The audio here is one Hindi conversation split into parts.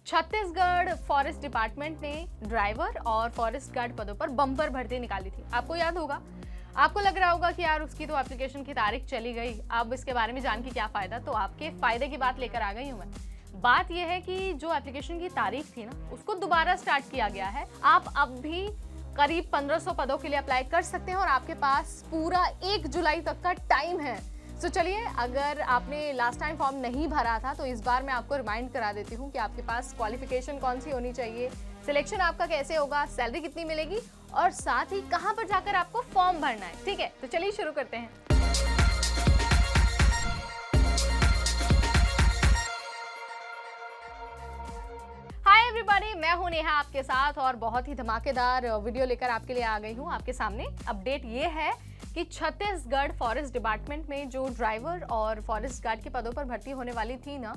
छत्तीसगढ़ फॉरेस्ट डिपार्टमेंट ने ड्राइवर और फॉरेस्ट गार्ड पदों पर बम्पर भर्ती निकाली थी। आपको याद होगा, आपको लग रहा होगा कि यार उसकी तो एप्लीकेशन की तारीख चली गई, अब इसके बारे में जान के क्या फायदा। तो आपके फायदे की बात लेकर आ गई हूं मैं। बात यह है कि जो एप्लीकेशन की तारीख थी ना, उसको दोबारा स्टार्ट किया गया है। आप अब भी करीब 1500 पदों के लिए अप्लाई कर सकते हैं और आपके पास पूरा 1 जुलाई तक का टाइम है। तो चलिए, अगर आपने लास्ट टाइम फॉर्म नहीं भरा था तो इस बार मैं आपको रिमाइंड करा देती हूँ कि आपके पास क्वालिफिकेशन कौन सी होनी चाहिए, सिलेक्शन आपका कैसे होगा, सैलरी कितनी मिलेगी और साथ ही कहां पर जाकर आपको फॉर्म भरना है। ठीक है, तो चलिए शुरू करते हैं। हाय एवरीबॉडी, मैं हूं नेहा आपके साथ और बहुत ही धमाकेदार वीडियो लेकर आपके लिए आ गई हूं। आपके सामने अपडेट ये है कि छत्तीसगढ़ फॉरेस्ट डिपार्टमेंट में जो ड्राइवर और फॉरेस्ट गार्ड के पदों पर भर्ती होने वाली थी ना,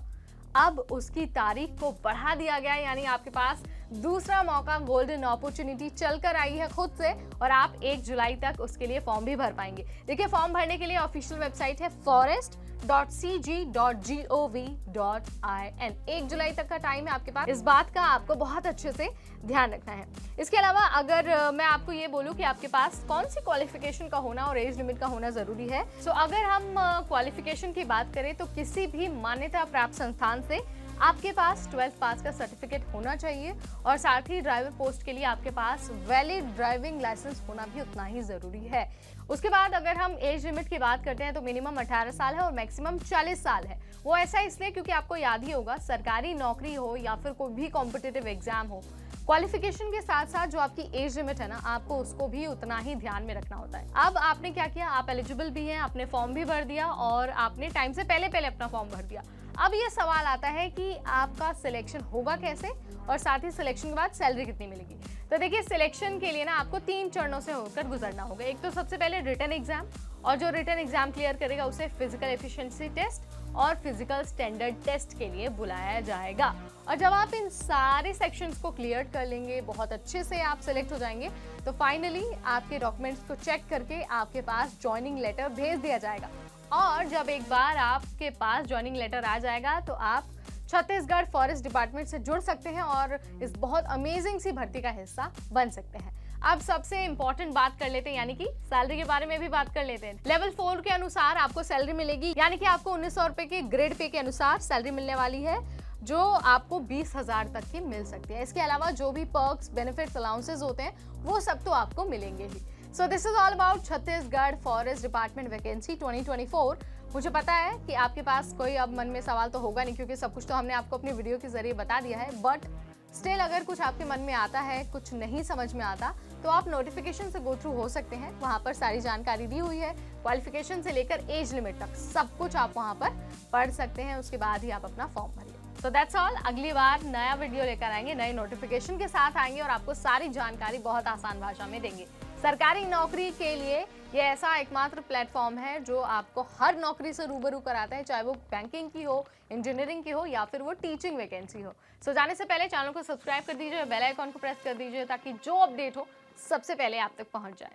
अब उसकी तारीख को बढ़ा दिया गया है। यानी आपके पास दूसरा मौका, गोल्डन अपॉर्चुनिटी चलकर आई है खुद से और आप 1 जुलाई तक उसके लिए फॉर्म भी भर पाएंगे। देखिए, फॉर्म भरने के लिए ऑफिशियल वेबसाइट है forest.cg.gov.in। 1 जुलाई तक का टाइम है आपके पास। इस बात का आपको बहुत अच्छे से ध्यान रखना है। इसके अलावा अगर मैं आपको ये बोलूं कि आपके पास कौन सी क्वालिफिकेशन का होना और एज लिमिट का होना जरूरी है, तो अगर हम क्वालिफिकेशन की बात करें तो किसी भी मान्यता प्राप्त संस्थान से आपके पास 12th पास का सर्टिफिकेट होना चाहिए और साथ ही ड्राइवर पोस्ट के लिए आपके पास वैलिड ड्राइविंग लाइसेंस होना भी उतना ही जरूरी है। उसके बाद अगर हम एज लिमिट की बात करते हैं तो मिनिमम 18 साल है और मैक्सिमम 40 साल है। वो ऐसा इसलिए क्योंकि आपको याद ही होगा, सरकारी नौकरी हो या फिर कोई भी कॉम्पिटिटिव एग्जाम हो, क्वालिफिकेशन के साथ साथ जो आपकी एज लिमिट है ना, आपको उसको भी उतना ही ध्यान में रखना होता है। अब आपने क्या किया, आप एलिजिबल भी हैं, आपने फॉर्म भी भर दिया और आपने टाइम से पहले अपना फॉर्म भर दिया। अब ये सवाल आता है कि आपका सिलेक्शन होगा कैसे और साथ ही सिलेक्शन के बाद सैलरी कितनी मिलेगी। तो देखिए, सिलेक्शन के लिए ना आपको 3 चरणों से होकर गुजरना होगा। एक तो सबसे पहले रिटन एग्जाम, और जो रिटन एग्जाम क्लियर करेगा उसे फिजिकल एफिशिएंसी टेस्ट और फिजिकल स्टैंडर्ड टेस्ट के लिए बुलाया जाएगा। और जब आप इन सारे सेक्शंस को क्लियर कर लेंगे, बहुत अच्छे से आप सिलेक्ट हो जाएंगे, तो फाइनली आपके डॉक्यूमेंट्स को चेक करके आपके पास ज्वाइनिंग लेटर भेज दिया जाएगा। और जब एक बार आपके पास ज्वाइनिंग लेटर आ जाएगा तो आप छत्तीसगढ़ फॉरेस्ट डिपार्टमेंट से जुड़ सकते हैं और इस बहुत अमेजिंग सी भर्ती का हिस्सा बन सकते हैं। अब सबसे इंपॉर्टेंट बात कर लेते हैं, यानी कि सैलरी के बारे में भी बात कर लेते हैं। लेवल 4 के अनुसार आपको सैलरी मिलेगी, यानी कि आपको 1900 रुपए के ग्रेड पे के अनुसार सैलरी मिलने वाली है, जो आपको 20,000 तक की मिल सकती है। इसके अलावा जो भी पर्क्स, बेनिफिट्स, अलाउंसेस होते हैं वो सब तो आपको मिलेंगे ही। So this is all about Chhattisgarh forest department vacancy 2024। मुझे पता है कि आपके पास कोई अब मन में सवाल तो होगा नहीं, क्योंकि सब कुछ तो हमने आपको अपनी वीडियो के जरिए बता दिया है। बट स्टिल अगर कुछ आपके मन में आता है, कुछ नहीं समझ में आता, तो आप नोटिफिकेशन से गो थ्रू हो सकते हैं। वहाँ पर सारी जानकारी दी हुई है, क्वालिफिकेशन से लेकर एज लिमिट तक सब कुछ आप वहाँ पर पढ़ सकते हैं। उसके बाद ही आप अपना फॉर्म भरिए। तो दैट्स ऑल। अगली बार नया वीडियो लेकर आएंगे, नए नोटिफिकेशन के साथ आएंगे और आपको सारी जानकारी बहुत आसान भाषा में देंगे। सरकारी नौकरी के लिए ये ऐसा एकमात्र प्लेटफॉर्म है जो आपको हर नौकरी से रूबरू कराता है, चाहे वो बैंकिंग की हो, इंजीनियरिंग की हो या फिर वो टीचिंग वैकेंसी हो। सो जाने से पहले चैनल को सब्सक्राइब कर दीजिए, बेल आइकॉन को प्रेस कर दीजिए ताकि जो अपडेट हो सबसे पहले आप तक पहुंच जाए।